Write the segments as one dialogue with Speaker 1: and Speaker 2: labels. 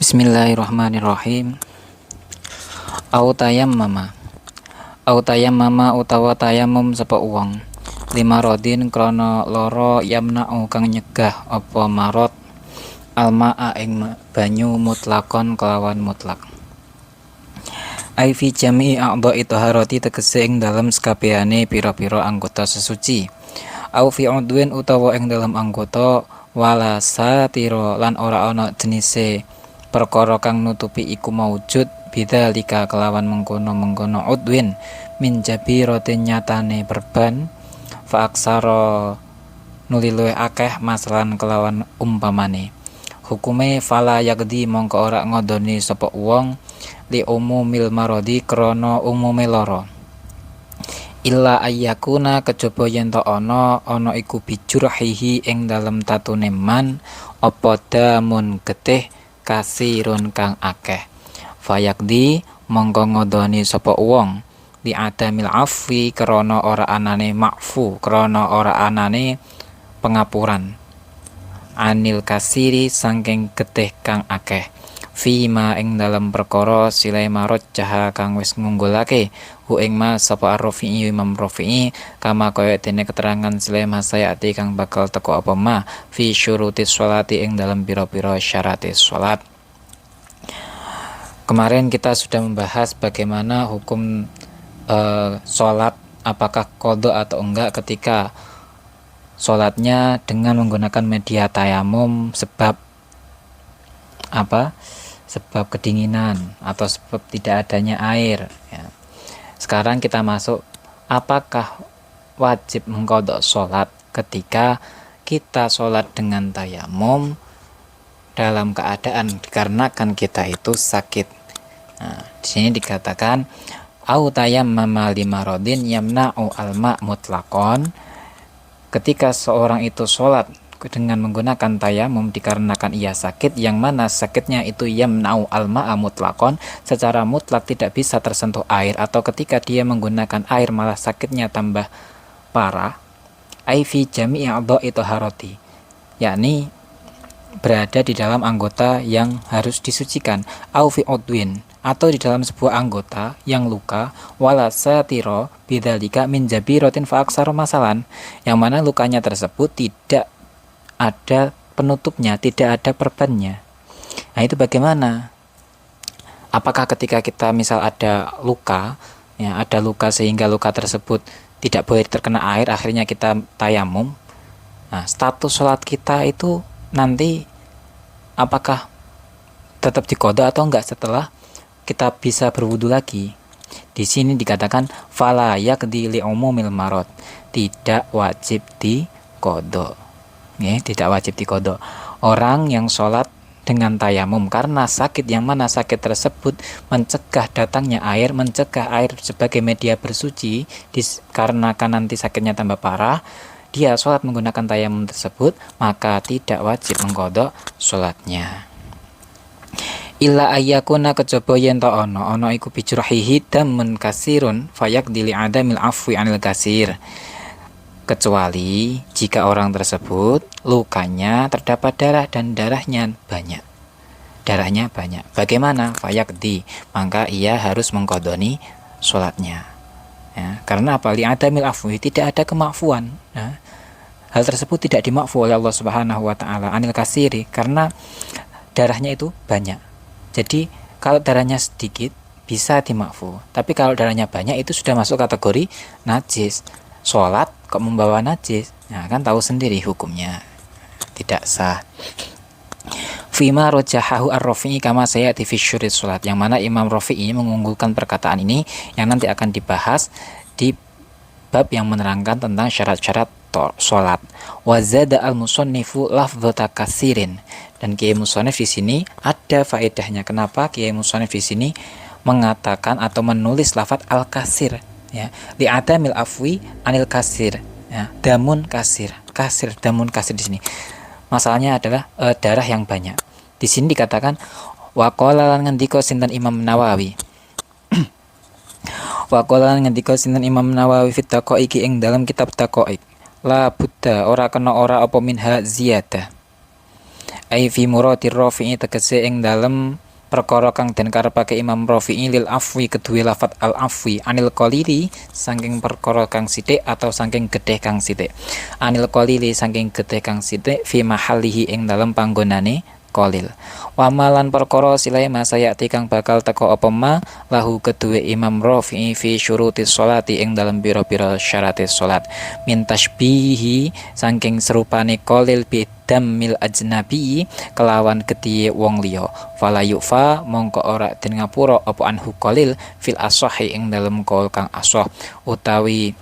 Speaker 1: Bismillahirrahmanirrahim. Au tayammama utawa tayamum sapa wong lima rodin krana loro yamna'u kang nyegah apa marot alma'a ing banyu mutlakon kelawan mutlak. Ai fi jami'i a'dha'i taharati tegese ing dalem sekabehane pira-pira anggota sesuci. Au fi udwin utawa ing dalem anggota wala satira lan ora ana jenise perkara kang nutupi iku maujud bidzalika kelawan mengkono-mengkono udwin min jabiratin nyatane berban fa aksara nuli luwih akeh masalan kelawan umpamane hukume fala yakdi mongko ora ngodoni sapa wong li umumil marodi krana umume lara illa ayyakuna kejaba yen ta ana iku bijurhihi ing dalem tatune man apa damun getih kasirun kang akeh fayakdi mongko ngodoni sapa wong di adamil afwi krana ora anane ma'fu krana ora anane pengapuran anil kasiri saking getih kang akeh fima ing dalam perkara silai marot jaha kang wis ngunggulake hu ing ma sapa Ar-Rafi'i Imam Rafi'i kama kaya dene keterangan silai masayati kang bakal teko apa ma fi syurutis sholati ing dalam pira-pira syaratis sholat. Kemarin kita sudah membahas bagaimana hukum sholat, apakah qadha atau enggak ketika sholatnya dengan menggunakan media tayamum sebab apa? Sebab kedinginan atau sebab tidak adanya air ya. Sekarang kita masuk apakah wajib mengqadha sholat ketika kita sholat dengan tayamum dalam keadaan dikarenakan kita itu sakit. Nah, di sini dikatakan au tayammama limaradin yamna'u alma mutlaqon, ketika seorang itu sholat dengan menggunakan tayamum dikarenakan ia sakit, yang mana sakitnya itu yamna'u alma'a mutlaqon, secara mutlak tidak bisa tersentuh air, atau ketika dia menggunakan air malah sakitnya tambah parah. Ai fi jami'i a'dha'i taharati, yakni berada di dalam anggota yang harus disucikan, au fi udwin, atau di dalam sebuah anggota yang luka, wala satira bidzalika min jabiratin fa aksara masalan, yang mana lukanya tersebut tidak ada penutupnya, tidak ada perbannya. Nah, itu bagaimana? Apakah ketika kita misal ada luka, ya ada luka sehingga luka tersebut tidak boleh terkena air, akhirnya kita tayamum. Nah, status sholat kita itu nanti apakah tetap diqadha atau enggak setelah kita bisa berwudu lagi? Di sini dikatakan fala yakdi li umumil marad, tidak wajib diqadha. Ya, tidak wajib diqadha. Orang yang sholat dengan tayamum karena sakit, yang mana sakit tersebut mencegah datangnya air, mencegah air sebagai media bersuci, dikarenakan nanti sakitnya tambah parah, dia sholat menggunakan tayamum tersebut, maka tidak wajib mengqadha sholatnya. Illa ayyakuna kejaba yen ta ana iku bijurhihi damun kasirun fayaqdi li adamil afwi anil kasir, kecuali jika orang tersebut lukanya terdapat darah dan darahnya banyak. Bagaimana? Fayaqdi, maka ia harus mengqadhani sholatnya. Ya, karena apa? Li adamil afwi, tidak ada kemakfuan. Nah, hal tersebut tidak dimakfu oleh Allah Subhanahu wa taala anil kasiri, karena darahnya itu banyak. Jadi kalau darahnya sedikit bisa dimakfu, tapi kalau darahnya banyak itu sudah masuk kategori najis. Sholat kok membawa najis, nah kan tahu sendiri hukumnya, tidak sah. Fima rojahahu ar-Rafi'i kama sayati fi syurid sholat, yang mana Imam Rafi'i mengunggulkan perkataan ini yang nanti akan dibahas di bab yang menerangkan tentang syarat-syarat sholat. Wazada al-musannifu lafdhata kasirin, dan Kiai Musannif di sini ada faedahnya. Kenapa Kiai Musannif di sini mengatakan atau menulis lafadz al-kasir? Ya, li adamil afwi anil kasir, ya, damun kasir, damun kasir di sini. Masalahnya adalah darah yang banyak. Di sini dikatakan waqala lan ngendika sinten Imam Nawawi. Waqala lan ngendika sinten Imam Nawawi fit taqaiq ing dalam kitab taqaiq. La buddha ora kena ora apa minha ziyadah. ai fi muradir rafi'i tegese ing dalem perkara kang den karepake Imam Rafi'i lil afwi kedue lafat al afwi anil qalili saking perkara kang sithik atau saking gedhe kang sithik anil qalili saking gedhe kang sithik fi mahallihi ing dalem panggonane qalil wa malan perkara silae masayati kang bakal teka apa ma lahu kedue Imam Rafi'i fi syurutis sholati ing dalem pira-pira syaratis salat min tasbihi saking serupane qalil bidammil ajnabi kelawan gedhe wong liya fala yufa mongko ora den ngapura apa anhu qalil fil asahi ing dalem kaul kang asah utawi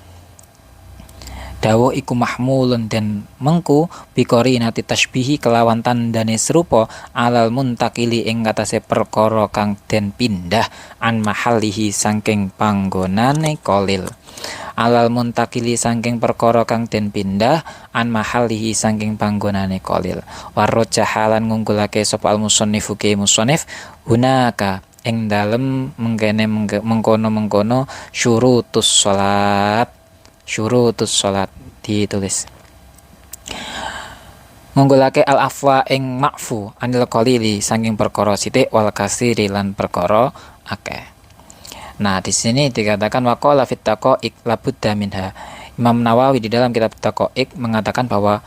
Speaker 1: dawuh iku mahmulun dan mengku bikori nati tasbihi kelawan tandane serupa alal muntakili ing ngatasé perkara kang den pindah an mahalihi saking panggonane qalil alal muntakili saking perkara kang den pindah an mahalihi saking panggonane qalil warraja halan ngunggulake sapa al musannifu ke musannif hunaka ing dalem mengkene mengkono syurutus salat ditulis ngunggulake al afwa ing ma'fu anil qalili saking perkara sithik wal kasiri lan perkara akeh. Nah, di sini dikatakan waqala fit taqa'iq labudda minha. Imam Nawawi di dalam kitab Taqa'iq mengatakan bahwa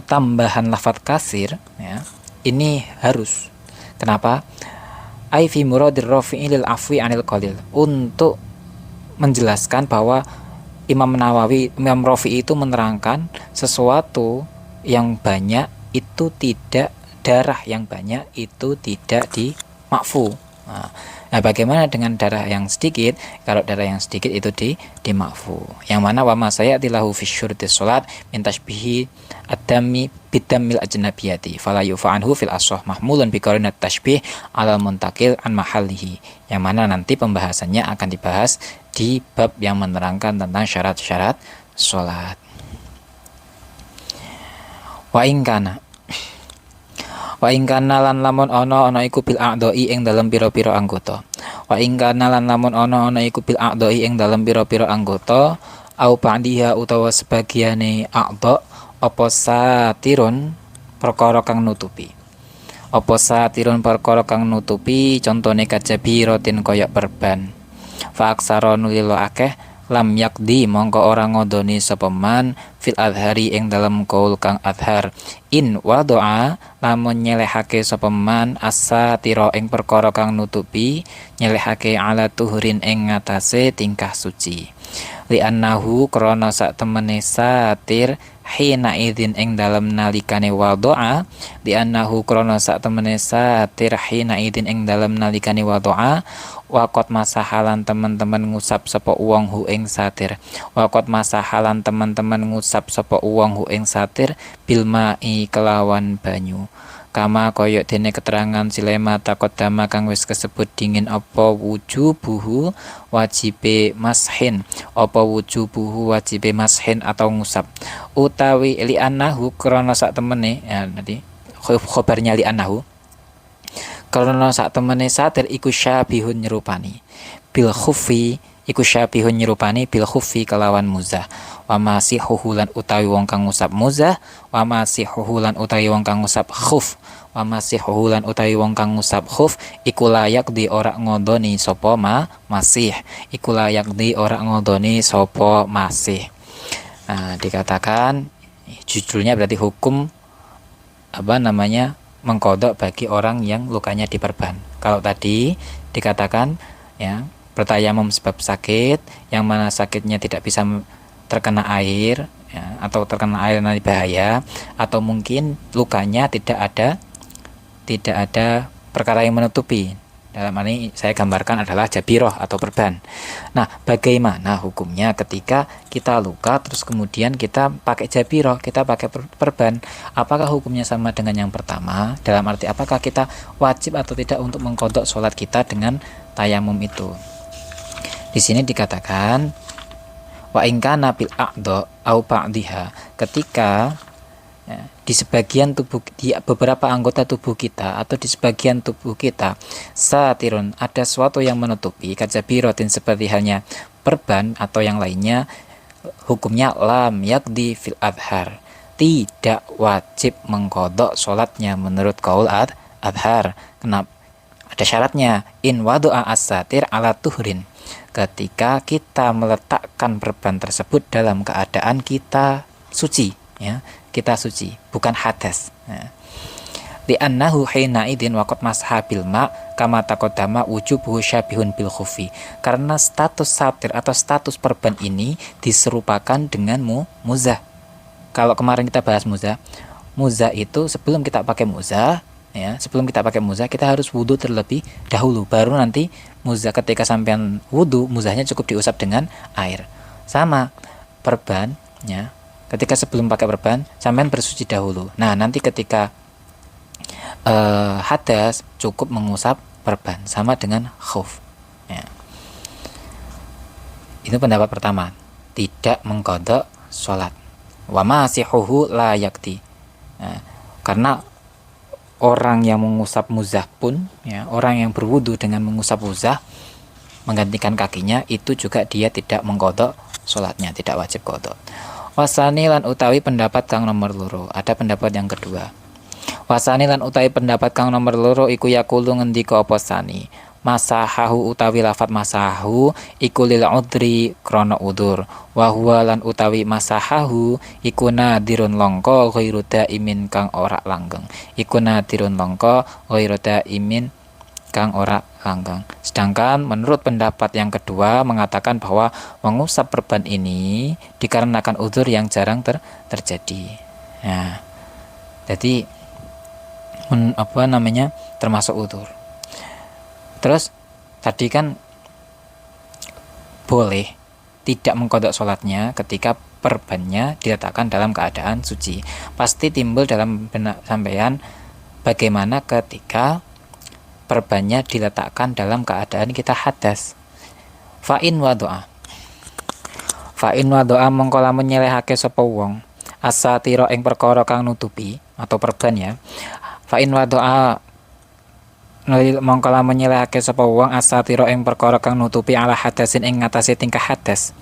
Speaker 1: tambahan lafaz kasir ya, ini harus. Kenapa? Ai fi muradir rafi'i lil afwi anil qalil, untuk menjelaskan bahwa Imam Rafi'i itu menerangkan sesuatu yang banyak itu tidak darah yang banyak itu tidak dimakfu. Nah, bagaimana dengan darah yang sedikit? Kalau darah yang sedikit itu dimakfu. Yang mana wa ma sayatilahu fi syurtis salat min tashbihi adami bidammil ajnabiyati fala yufa anhu fil ashah mahmulun bi qarinat tashbih alal muntakil an mahallihi. Yang mana nanti pembahasannya akan dibahas di bab yang menerangkan tentang syarat-syarat salat. Wa ingkana lan lamun ana iku bil a'dha'i ing dalem pira-pira anggota. Wa ingkana lan lamun ana iku bil a'dha'i ing dalem pira-pira anggota au ba'diha utawa sebagiane a'dha apa satirun perkara kang nutupi. Apa satirun perkara kang nutupi contone kajabiratin kaya perban. Fa aksara nulil akeh lam yakdi mongko ora ngodoni sapa man fil adhari ing dalam kaul kang adhar in wa doa lamun nyelehake sapa man asatira ing perkara kang nutupi nyelehake ala tuhurin ing ngatasé tingkah suci li annahu krana sak temene satir hina idzin ing dalam nalikane wadoa li annahu krana sak temene satir hina idzin ing dalam nalikane wadoa waqat masahalan teman-teman ngusap sapa uwang hu ing satir waqat masahalan teman-teman ngusap sapa uwang hu ing satir bil mai kelawan banyu kama koyok dene keterangan silema takodama kang wis kesebut dingin apa wujubuhu wajibe mashin apa wujubuhu wajibe mashin atau ngusap utawi li annahu krana sak temene ya nanti khobarnya li annahu karena sak temene satir iku syabihun nyerupani bil khuffi iku syabihun nyerupani bil khuffi kelawan muzah wa masihuhu lan utawi wong kang ngusap muzah wa masihuhu lan utawi wong kang ngusap khuf wa masihuhu lan utawi wong kang ngusap khuf iku layak di ora ngodoni sapa masih iku layak di ora ngodoni sapa masih. Nah, dikatakan judulnya berarti hukum mengkodok bagi orang yang lukanya diperban. Kalau tadi dikatakan ya bertayamum sebab sakit, yang mana sakitnya tidak bisa terkena air ya, atau terkena air nanti bahaya, atau mungkin lukanya tidak ada perkara yang menutupi. Dalam hal ini saya gambarkan adalah jabiroh atau perban. Nah, bagaimana hukumnya ketika kita luka terus kemudian kita pakai jabiroh, kita pakai perban? Apakah hukumnya sama dengan yang pertama? Dalam arti apakah kita wajib atau tidak untuk mengkodok sholat kita dengan tayamum itu? Di sini dikatakan wa ingkana bil a'dha au ba'dhiha, ketika ya, di sebagian tubuh, di beberapa anggota tubuh kita atau di sebagian tubuh kita satirun ada sesuatu yang menutupi kajabirotin seperti halnya perban atau yang lainnya, hukumnya lam yakdi fil adhar, tidak wajib mengkodok sholatnya menurut qaul adhar. Kenapa? Ada syaratnya, in wadu'a as-satir ala tuhrin. Ketika kita meletakkan perban tersebut dalam keadaan kita suci, ya, kita suci, bukan hadas. Ya. Li'annahu hina idin waqad masha bil ma kama taqaddama wujubuhu syabihun bil khufi. Karena status satir atau status perban ini diserupakan dengan muzah. Kalau kemarin kita bahas muzah itu sebelum kita pakai muzah, ya, sebelum kita pakai muzah kita harus wudu terlebih dahulu, baru nanti muzah. Ketika sampean wudu, muzahnya cukup diusap dengan air. Sama perban, ya. Ketika sebelum pakai perban, sampean bersuci dahulu. Nah, nanti ketika hadas cukup mengusap perban, sama dengan khuf, ya. Itu pendapat pertama, tidak mengqadha sholat. Wa masihuhu la yakti. Nah, karena orang yang mengusap muzah pun, ya, orang yang berwudu dengan mengusap muzah menggantikan kakinya, itu juga dia tidak mengqadha sholatnya, tidak wajib qadha. Wasani lan utawi pendapat kang nomor loro. Ada pendapat yang kedua. Wasani lan utawi pendapat kang nomor loro iku yaqulu ngendika apa sani. Masahahu utawi lafat masahu iku lil udri krana udur. Wa huwa lan utawi masahahu iku nadirun longko ghairu daimin kang ora langgeng. Iku nadirun longko ghairu daimin kang ora langgeng. Sedangkan menurut pendapat yang kedua mengatakan bahwa mengusap perban ini dikarenakan udzur yang jarang terjadi. Nah, jadi termasuk udzur. Terus tadi kan boleh tidak mengqadha sholatnya ketika perbannya diletakkan dalam keadaan suci. Pasti timbul dalam benak sampean bagaimana ketika perbannya diletakkan dalam keadaan kita hadas. Fa'in wadu'a mongko lamun nyelehake sapa wong asatira ing perkara kang nutupi atau perban, ya. Fa'in wadu'a mongko lamun nyelehake sapa wong asatira ing perkara kang nutupi ala hadasin ing ngatasi tingkah hadas.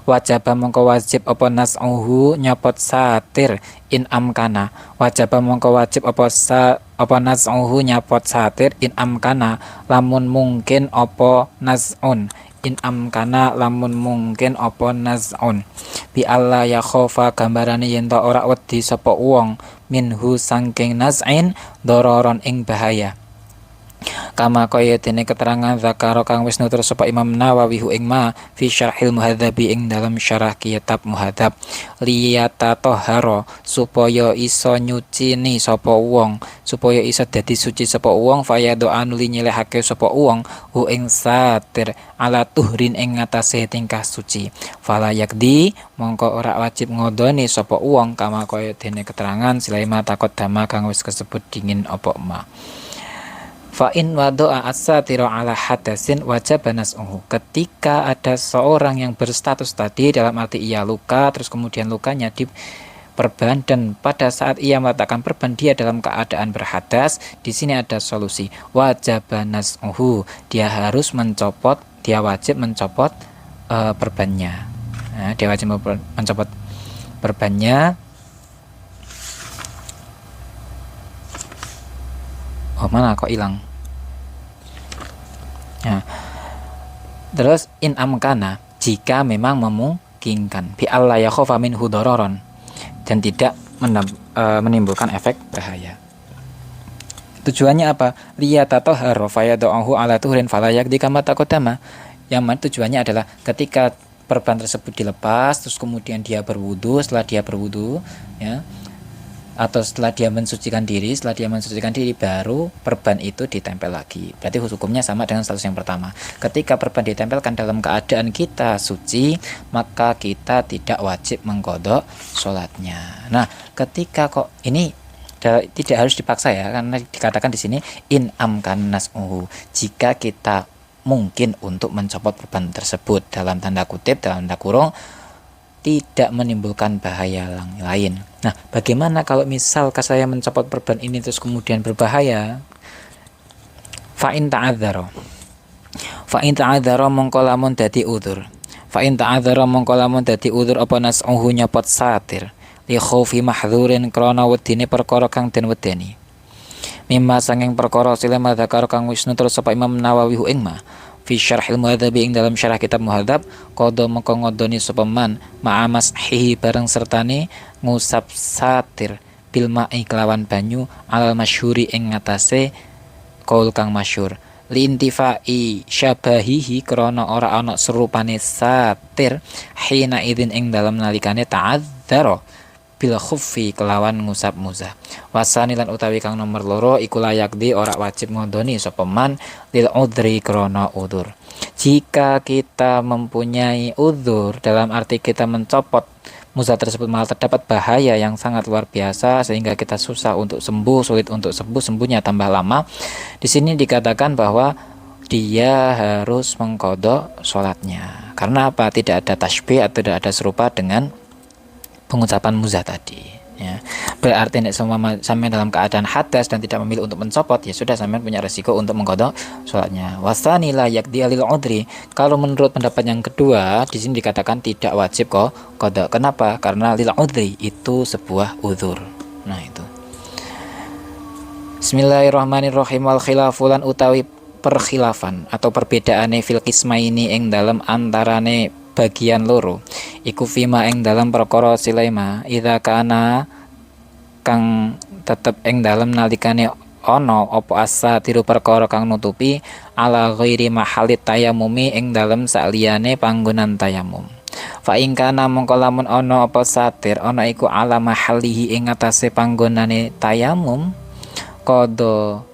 Speaker 1: Wajaba mongko wajib apa nas'uhu nyopot satir in amkana. Wajaba mongko wajib apa nas'uhu nyopot satir in amkana lamun mungkin apa nas'un. In amkana lamun mungkin apa nas'un. Bi alla ya khofa gambarane yen ta ora wedi sapa wong minhu sangking nas'in dororon ing bahaya. Kama kaya dene keterangan zakaro kang wis nutur sapa Imam Nawawi ing ma fi syarhil muhadzabi ing dalam syarah kitab muhadzab liyata toharo supaya iso nyucini sapa wong, supaya iso dadi suci sapa wong fayado anuli nyelehake sapa wong hu ing satir ala tuhrin ing ngatasé tingkah suci. Fala yakdi mongko ora wajib ngodoni sapa wong kama kaya dene keterangan silaima takot dama kang wis kesebut dingin apa ma. Fa in wadu'a as-satira ala hadasin wajib nas'uhu. Ketika ada seorang yang berstatus tadi dalam arti ia luka, terus kemudian lukanya di perban, dan pada saat ia meletakkan perban dia dalam keadaan berhadas, di sini ada solusi. Wajib nas'uhu. Dia harus mencopot, dia wajib mencopot perbannya. Nah, dia wajib mencopot perbannya. Oh, mana kok hilang? Nah, terus in amkana jika memang memungkinkan bi alla yakhafa minhu dararon dan tidak menimbulkan efek bahaya. Tujuannya apa? Liyatahhara fayad'uhu ala tuhrin fala yakdi kama taqaddama. Yang mana tujuannya adalah ketika perban tersebut dilepas terus kemudian dia berwudu, setelah dia berwudu, ya, atau setelah dia mensucikan diri, baru perban itu ditempel lagi. Berarti hukumnya sama dengan status yang pertama. Ketika perban ditempelkan dalam keadaan kita suci, maka kita tidak wajib mengqadha sholatnya. Nah, ketika kok ini tidak harus dipaksa, ya, karena dikatakan di sini in amkan nas'uhu. Jika kita mungkin untuk mencopot perban tersebut dalam tanda kutip, dalam tanda kurung, tidak menimbulkan bahaya lain. Nah, bagaimana kalau misal saya mencopot perban ini terus kemudian berbahaya? Fa'in ta'adzara mongko lamun dadi udzur. Fa'in ta'adzara mongko lamun dadi udzur apa nas'uhu nyopot satir. li khaufi mahdzurin krana wedine perkara kang den wedeni. Mimma sanging perkara sila madzakar kang wis nutur sapa Imam Nawawi hu ing ma fi syarhil muhadzab ing dalam syarah kitab muhadzab qada mengko ngodoni sapa man ma'amas hihi bareng sertane ngusap satir bil ma'i kelawan banyu alal masyhuri ing ngatasé qaul kang masyhur lintifai syabahihi krana ora ana serupane satir hina idzin ing dalam nalikane ta'adzara bil khuffi kelawan ngusap muzah. Wasani lan utawi kang nomor loro iku layak di ora wajib ngodoni sapa man lil udhri krana udzur. Jika kita mempunyai udzur dalam arti kita mencopot muzah tersebut malah terdapat bahaya yang sangat luar biasa sehingga kita susah untuk sembuh, sulit untuk sembuh, sembuhnya tambah lama. Di sini dikatakan bahwa dia harus mengqadha salatnya. Karena apa? Tidak ada tasbih atau tidak ada serupa dengan pengucapan muzah tadi ya. Berarti nek sampai dalam keadaan hadas dan tidak memilih untuk mencopot, ya sudah sampai punya resiko untuk mengqadha salatnya. Wasani la yakdi alil udhri. Kalau menurut pendapat yang kedua, di sini dikatakan tidak wajib kok qadha. Kenapa? Karena lil udhri itu sebuah udzur. Nah, itu. Bismillahirrahmanirrahim. Wal khilafulan utawi perkhilafan atau perbedaane fil qismaini ing dalam antarane bagian loro iku fima ing dalam perkara silaima idza kana kang tetep ing dalam nalikane ana apa asa tiru perkara kang nutupi ala ghairi mahallit tayamumi ing dalam saliyane panggonan tayamum. Fa ing kana mongko lamun ana apa satir ana iku ala mahallihi ing atase panggonane tayamum qada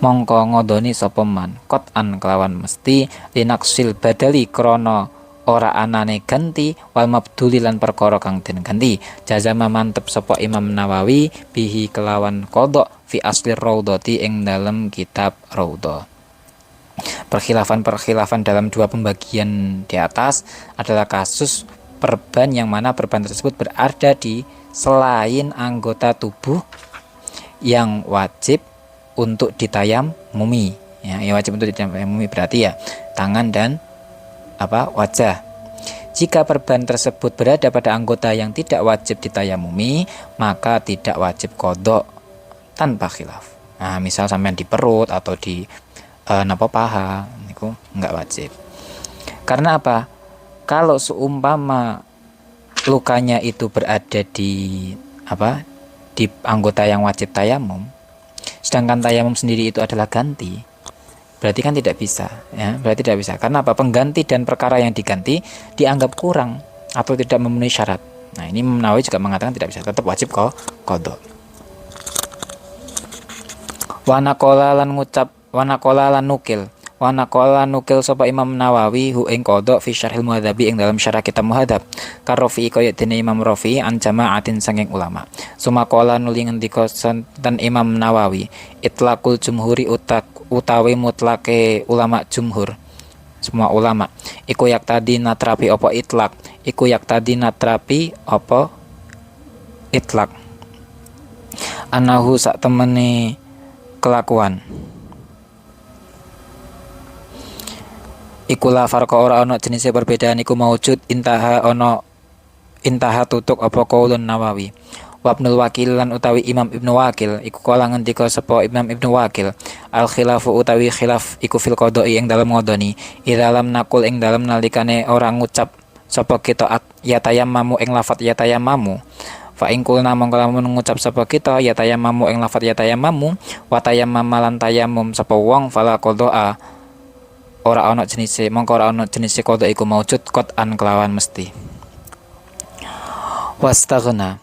Speaker 1: mongko ngodoni sapa man qat'an kelawan mesti linaksil badali krana ora anane ganti wal mabduli lan perkara kang den ganti. Jazama mantep sapa Imam Nawawi bihi kelawan qadha fi asli raudhati ing dalam kitab Raudhah. Perkhilafan dalam dua pembagian di atas adalah kasus perban yang mana perban tersebut berada di selain anggota tubuh yang wajib untuk ditayamumi ya, yang wajib untuk ditayamumi berarti ya tangan dan wajah. Jika perban tersebut berada pada anggota yang tidak wajib ditayamumi, maka tidak wajib qadha tanpa khilaf. Nah, misal sampean di perut atau di paha, itu enggak wajib. Karena apa? Kalau seumpama lukanya itu berada di di anggota yang wajib tayamum, sedangkan tayamum sendiri itu adalah ganti, berarti kan tidak bisa ya, berarti tidak bisa. Karena apa? Pengganti dan perkara yang diganti dianggap kurang atau tidak memenuhi syarat. Nah, ini Imam Nawawi juga mengatakan tidak bisa, tetap wajib qadha. Wanaqala nukil sapa Imam Nawawi hu ing qadha fi syarhil muhadzabi ing dalam syarah kitab muhadzab karofi kaya dene Imam Rafi an jama'atin sanging ulama. Sumaqala nuli ngendika dan Imam Nawawi itlaqul jumhuri utawi mutlake ulama jumhur, semua ulama iku yak tadi natrapi apa itlaq, iku yak tadi natrapi apa itlaq anahu sak temene kelakuan iku la farqa ora ana jenise perbedaan iku maujud intaha tutuk apa qaulun Nawawi. Wa Ibnul Wakil lan utawi Imam Ibnu Wakil iku kala ngendika sapa Imam Ibnu Wakil al khilafu utawi khilaf iku fil qada'i ing dalem ngodoni idza lam nakul ing dalem nalikane ora ngucap sapa kita ya tayammamu ing lafat ya tayammamu. Fa ing kulna mongko lamun ngucap sapa kita ya tayammamu ing lafat ya tayammamu wa tayammama lan tayammum sapa wong fala qada'a ora ana jenise mongko ora ana jenise qadha iku maujud qat'an kelawan mesti. Wastaghna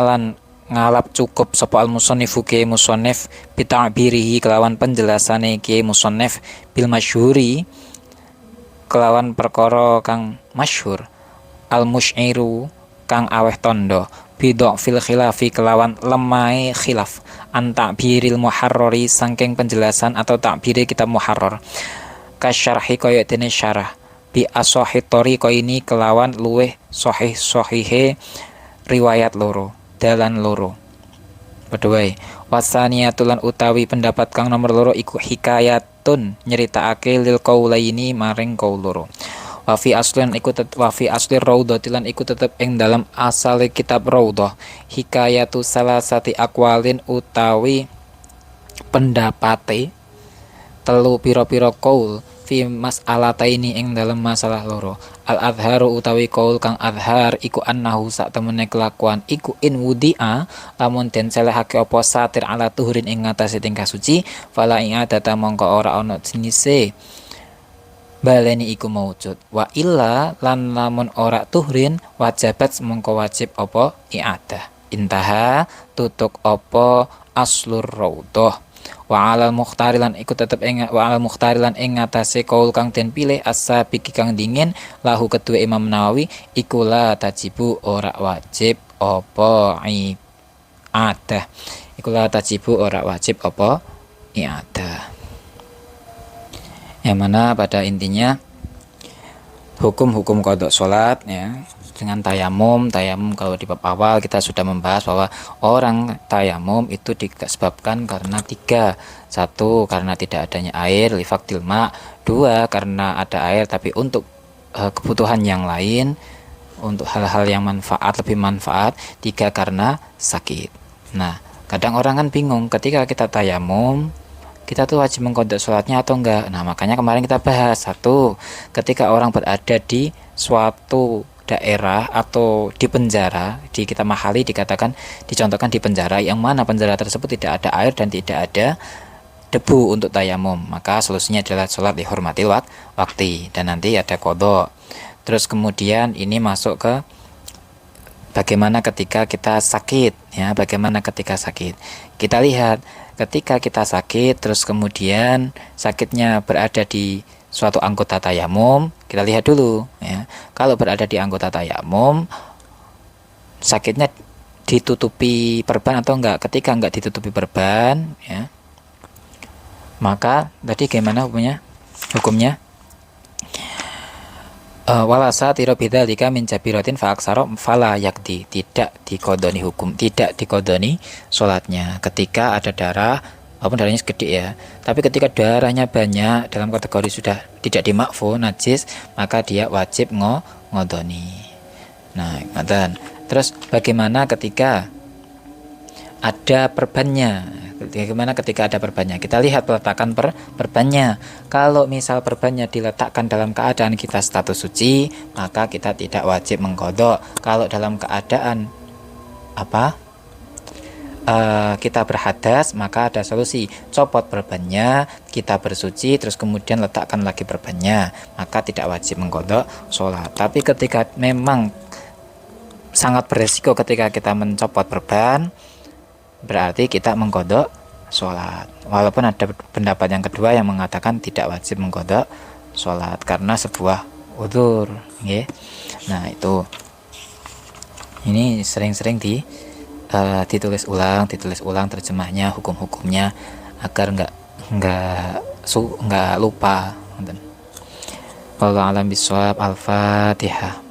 Speaker 1: lan ngalap cukup sapa al musannifu ki musannif bita'birihi kelawan penjelasane ki musannif bil masyhuri kelawan perkara kang masyhur al musy'iru kang aweh tondo bidok fil khilafi kelawan lemai khilaf an ta'biril muharrari saking penjelasan atau ta'biri kitab muharrar kasyarhi kaya dene syarah bi ashahi tariqa ini kelawan luweh sahih-sahihe riwayat loro dalan loro padha wasaniyatulan utawi pendapat kang nomor loro iku hikayatun nyeritakake lil qaulaini maring qaul loro Wa fi asli raudhati lan iku tetep ing dalam asale kitab Raudhah hikayatu salasati aqwalin utawi pendapate telu pira-pira qaul fi mas'alataini ing dalam masalah loro. Al adharu utawi qaul kang adhar iku annahu sak temene kelakuan iku in wudi'a lamun den selehake apa satir ala tuhurin ing ngatasé tingkah suci fala ing adata mongko ora ana jenise baleni iku maujud wa illa lan lamun ora tuhrin wajabat mongko wajib apa i'adah. Intaha tutuk apa aslur raudhah. Wa alal mukhtari lan iku tetep ing wa alal mukhtari lan ing ngatasé kaul kang den pilih as-sabiqi kang dingin lahu kedua Imam Nawawi iku la tajibu ora wajib apa i'adah. Iku la tajibu ora wajib apa i'adah. Yang mana pada intinya hukum-hukum qada salat ya dengan tayamum kalau di bab awal kita sudah membahas bahwa orang tayamum itu disebabkan karena tiga. Satu, karena tidak adanya air lifaktil ma. Dua, karena ada air tapi untuk kebutuhan yang lain, untuk hal-hal yang lebih manfaat. Tiga, karena sakit. Nah, kadang orang kan bingung ketika kita tayamum kita tuh wajib mengqadha sholatnya atau enggak. Nah, makanya kemarin kita bahas. Satu, ketika orang berada di suatu daerah atau di penjara, di kita mahali dicontohkan di penjara, yang mana penjara tersebut tidak ada air dan tidak ada debu untuk tayamum, maka solusinya adalah sholat dihormatil waktu dan nanti ada qadha. Terus kemudian ini masuk ke bagaimana ketika kita sakit ya, bagaimana ketika sakit. Kita lihat ketika kita sakit terus kemudian sakitnya berada di suatu anggota tayamum, kita lihat dulu ya. Kalau berada di anggota tayamum sakitnya ditutupi perban atau enggak. Ketika enggak ditutupi perban ya, maka tadi gimana hukumnya? Walasa tiro bidzalika min jabiratin fa aksara fala yakdi, tidak dikodoni sholatnya ketika ada darah walaupun darahnya segede ya. Tapi ketika darahnya banyak dalam kategori sudah tidak dimakfu najis, maka dia wajib ngodoni. Nah, ngoten. Terus bagaimana ketika ada perbannya? Bagaimana ketika ada perbannya? Kita lihat peletakan perbannya. Kalau misal perbannya diletakkan dalam keadaan kita status suci, maka kita tidak wajib mengqadha. Kalau dalam keadaan kita berhadas, maka ada solusi, copot perbannya, kita bersuci, terus kemudian letakkan lagi perbannya, maka tidak wajib mengqadha sholat. Tapi ketika memang sangat beresiko ketika kita mencopot perban, berarti kita mengqadha sholat. Walaupun ada pendapat yang kedua yang mengatakan tidak wajib mengqadha sholat karena sebuah udzur, nggih. Nah, itu ini sering-sering ditulis ulang terjemahnya, hukum-hukumnya agar nggak lupa. Wallahu a'lam bishawab. Al-Fatihah.